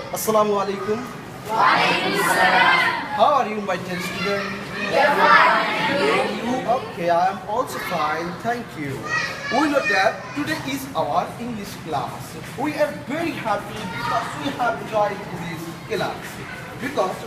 Assalamu alaikum. How are you, my dear student? Okay, I am also fine, thank you. We know that today is our English class. We are very happy because we have joined this class. Because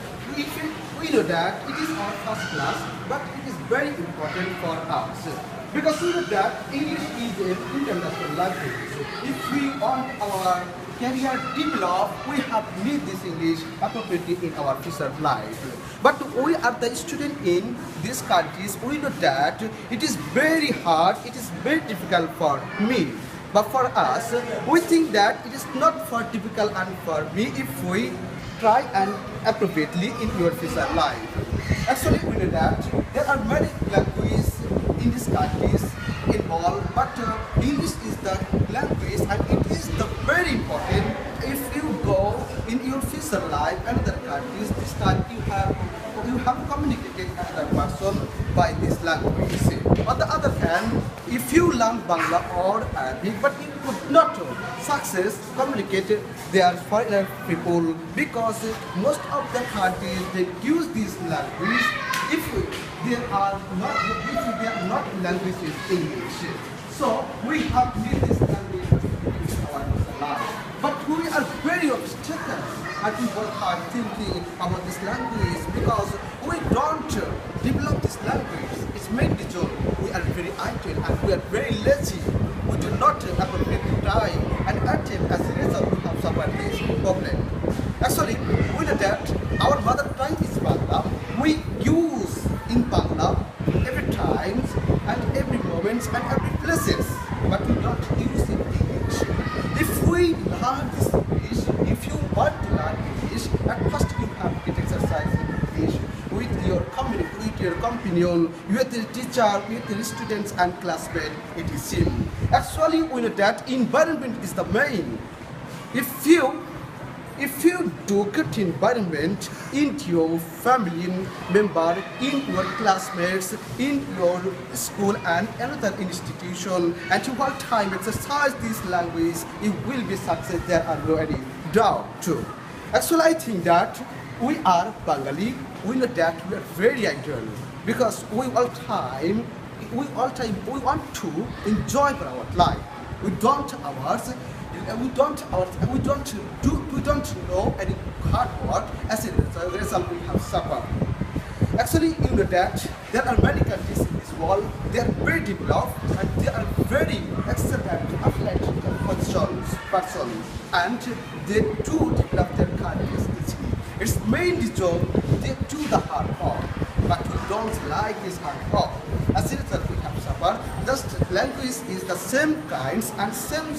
we know that it is our first class, but it is very important for us. Because we know that English is an international language. If we want our career develop, we have need this English appropriately in our future life. But we are the student in these countries, we know that it is very hard, it is very difficult for me. But for us, we think that it is not for difficult and for me if we try and appropriately in your future life. Actually, we know that there are many languages in these countries involved, but English is the language and it is the very important. If you go in your future life another countries, this time you have communicated another person by this language. On the other hand, if you learn Bangla or Arabic, but you could not success communicate their foreigner people, because most of the countries they use this language if they are not languages English. So we have need this language in our life. But we are very obstacles and we work hard thinking about this language because we don't develop this language. It's made the job. We are very idle and we are very lazy. We do not appropriately try and attempt, as a result we have suffered this problem. Actually, we know that our mother tongue is Bangla. We use in Bangla every time and every moment and every places, but we don't use it in English. If we learn this English, if you want to learn English, at first you have to exercise English with your community, with your companion, with the teacher, with the students and classmates, etc. Actually, we know that environment is the main. If you do good environment in your family member, in your classmates, in your school and another institution, and you all time exercise this language, you will be success. There are no any doubt too. Actually, I think that we are Bengali. We know that we are very ideal because we want to enjoy our life. We don't know any hard work. As a result, we have suffered. Actually, you know that there are many countries in this world. They are very developed and they are very excellent athletic persons, and they do develop their countries easily. It's mainly job. They do the hard work, but we don't like this hard work. As a result, we have suffered. Just language is the same kinds and same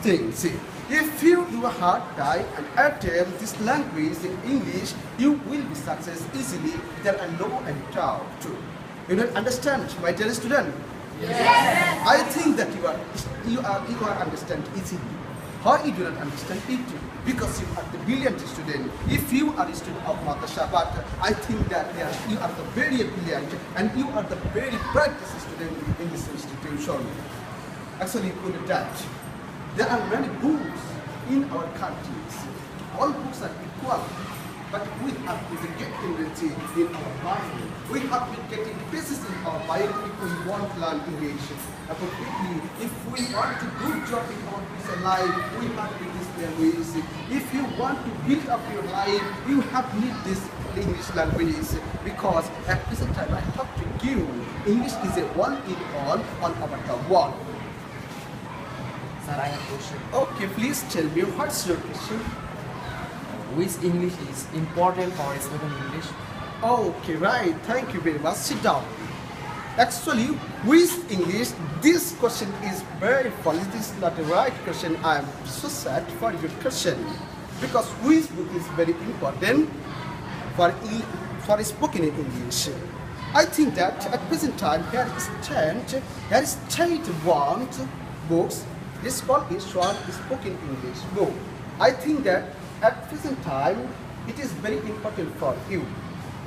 things. If you do a hard time and attempt this language in English, you will be success easily. There are no any doubt too. You don't understand, my dear student? Yes. I think that you are understand easily. How you do not understand it? Because you are the brilliant student. If you are a student of Madrasa, but I think that you are the very brilliant and you are the very bright student in this institution. Actually, you know that there are many books in our countries. All books are equal, but we have been getting in our mind. We have been getting pieces in our mind if we want to learn English appropriately. If we want to do job in our future life, we have to this language. If you want to build up your life, you have need this English language, because at this time I talk to you, English is a one in all on our the world. Sir, I have a question. Okay, please tell me what's your question. Which English is important for spoken English? Okay, right. Thank you very much. Sit down. Actually, with English, this question is very funny. This is not the right question. I am so sad for your question, because which book is very important for spoken in English. I think that at present time there is one books. This called is short spoken English book. I think that at present time it is very important for you,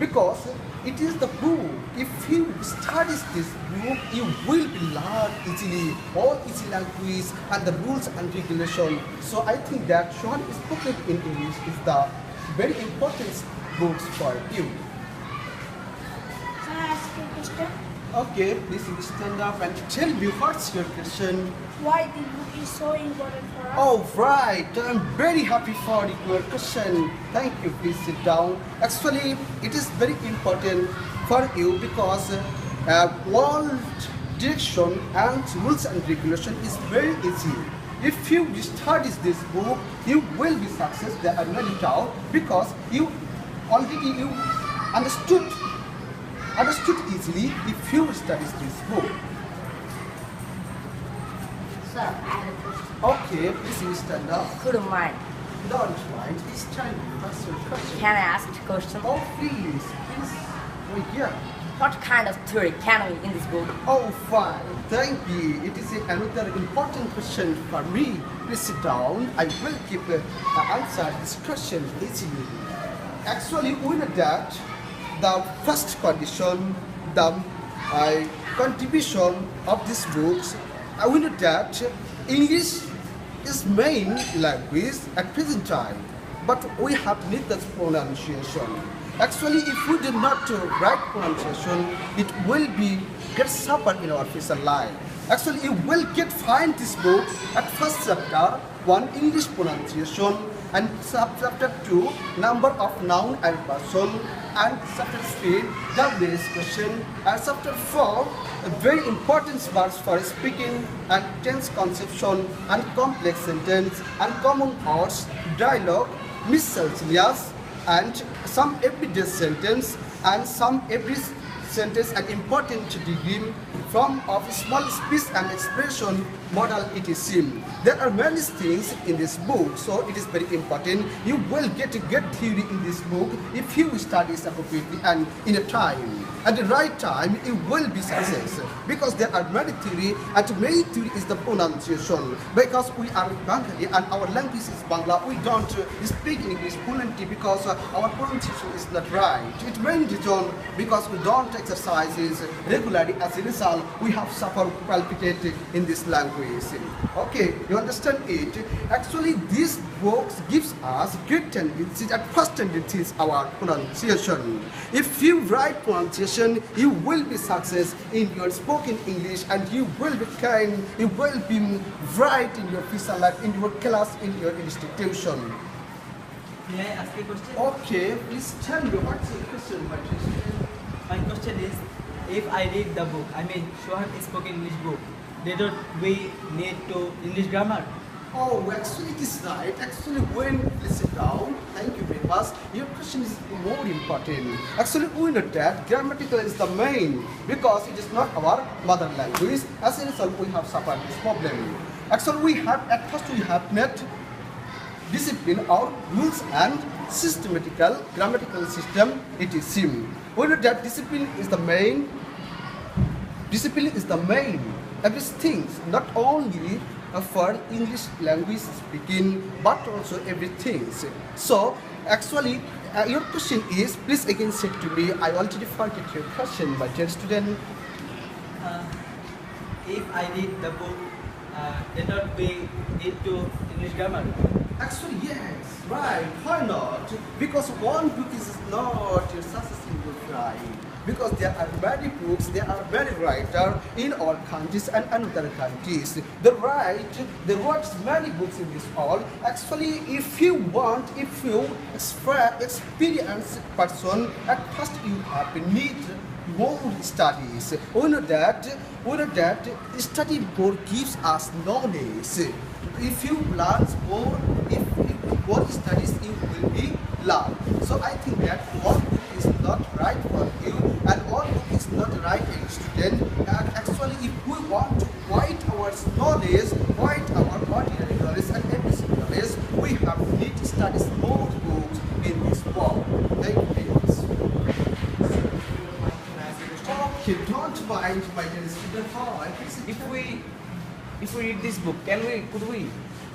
because it is the book. If you study this book, you will be learn easily all easy language and the rules and regulations. So I think that short spoken in English is the very important books for you. Can I ask you a question? Okay, please stand up and tell me what's your question. Why the book is so important for us? Oh, right. I'm very happy for your question. Thank you. Please sit down. Actually, it is very important for you because world direction and rules and regulation is very easy. If you study this book, you will be success. There are many doubt because you already understood easily if you study this book. Sir, I have a question. Okay, please you stand up. Couldn't mind. Don't mind. It's time to ask your question. Can I ask a question? Oh, please. Oh, yeah. What kind of theory can we in this book? Oh, fine. Thank you. It is another important question for me. Please sit down. I will keep answer this question easily. Actually, we know that the first condition, the contribution of these books, we know that English is main language at present time, but we have neither pronunciation. Actually, if we do not write pronunciation, it will get suffer in our future life. Actually, you will find this book at first chapter 1 English pronunciation, and chapter 2 number of noun and person, and chapter 3 WH question, and chapter 4 a very important words for speaking and tense conception and complex sentence and common words, dialogue, miscellaneous, and some everyday sentence and some every sentence and important degree from of small speech and expression model etc. There are many things in this book, so it is very important. You will get theory in this book if you study appropriately and in a time. At the right time, you will be success because there are many theory, and the main theory is the pronunciation. Because we are Bengali and our language is Bangla, we don't speak English fluently because our pronunciation is not right. It main reason because we don't exercise regularly. As a result, we have suffered palpitate in this language. Okay, you understand it? Actually, this book gives us great tendencies. At first tendency is our pronunciation. If you write pronunciation, you will be success in your spoken English, and you will be kind, you will be right in your future life, in your class, in your institution. May I ask a question? Okay, please tell me what's your question, my question. My question is, if I read the book, I mean, Shohan spoken English book, they don't we need to English grammar? Oh, actually it is right. Actually, when please sit down, thank you very much. Your question is more important. Actually, we know that grammatical is the main because it is not our mother language. As a result, we have suffered this problem. Actually, we have met discipline or rules and systematical grammatical system. It is sim. We know that discipline is the main. Discipline is the main. Everything, not only for English language speaking, but also everything. So, actually, your question is, please again say to me, I already forget your question, my dear student. If I read the book, they don't we need to English grammar? Actually, yes, right. Why not? Because one book is not your successful right. Because there are many books, there are many writers in all countries and other countries. They write many books in this world. Actually, if you experience person, at first you have need more studies. We know that study more gives us knowledge. If you learn more, if more studies, you will be learn. So I think that one book is not right for you, and one book is not right for student. And actually, if we want to write our knowledge, write our ordinary knowledge and everything knowledge, we have need to study more books in this world. Thank you very much. Okay, don't mind, my dear student. If we read this book, could we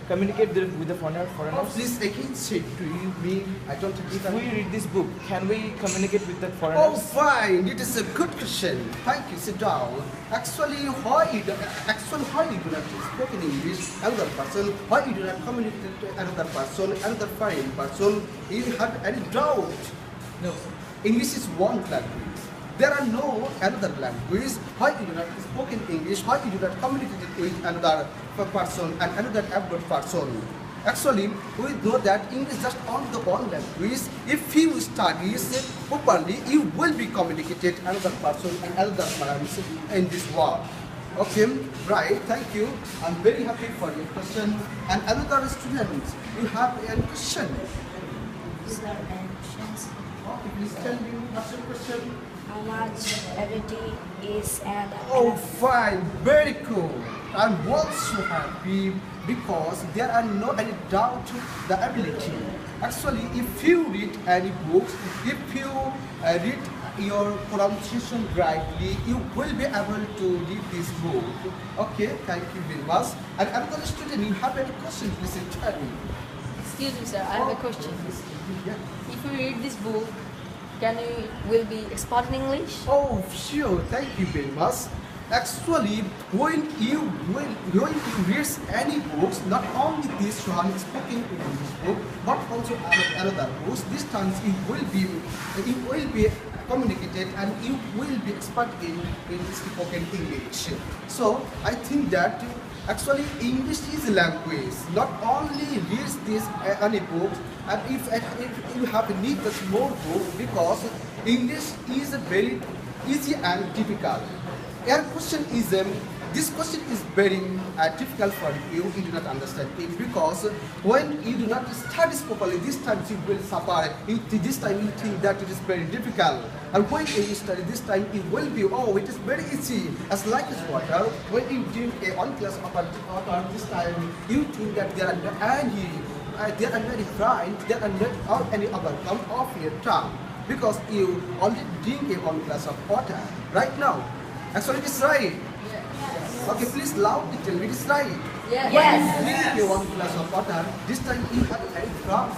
communicate with the Oh, foreigners? please again say to you, me, I don't If understand. we read this book, can we communicate with the Oh, foreigners? fine. It is a good question. Thank you. Sit down. Actually, why you do not speak in English? Another person. Why you do not communicate to another person, another foreign person? You have any doubt? No. English is one language. There are no another language. Why you do not speak in English? Why you do not communicate with another person and another abroad person? Actually, we know that English is just on the one language. If you study properly, you will be communicated another person and another language in this world. Okay, right, thank you. I'm very happy for your question. And another student, you have a question. Sir, and questions. Okay, please tell me what's your question. How much ability is and Oh, fine, very cool. I'm also happy because there are no any doubt the ability. Actually, if you read any books, if you read your pronunciation rightly, you will be able to read this book. Okay, thank you very much. And another student, you have any question, please tell me. Excuse me, sir. I have a question. Yeah. If you read this book, will be expert in English? Oh, sure. Thank you very much. Actually, when you read any books, not only this one speaking English book, but also another books, this time it will be communicated and you will be expert in spoken English. So I think that actually English is a language. Not only read this any book, and if you have need a small book, because English is very easy and difficult. Your question is this question is very difficult for you. You do not understand it because when you do not study properly, this time you will suffer. This time you think that it is very difficult, and when you study this time, it will be it is very easy as like as water. When you do a one class upon this time, you think that there are very bright, there are not any other come of your tongue because you only drink a one glass of water right now. Actually, it is right. Okay, please loudly tell me it is right. Yes. Drink a one glass of water. This time you have any drop.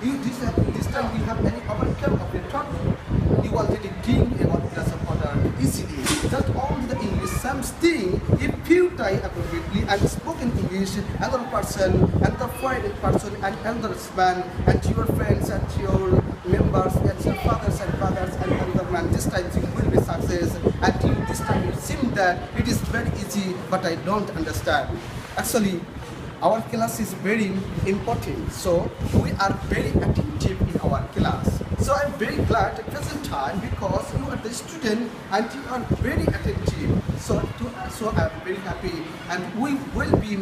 This time you have any overcome of your tongue. You already drink a one glass of water easily. Just only the English. Same thing. If you tie appropriately and spoken English, another person, another foreign person, and another man, and your friends, and your members, and your fathers and brothers, and another man, this time you will be success. Until this time it seems that it is very easy, but I don't understand. Actually, our class is very important, so we are very attentive in our class. So I'm very glad at present time because you are the student and you are very attentive. So I'm very happy, and we will be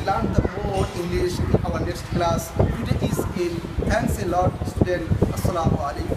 learn the more English in our next class. Today is in. Thanks a lot, student. Assalamu alaikum.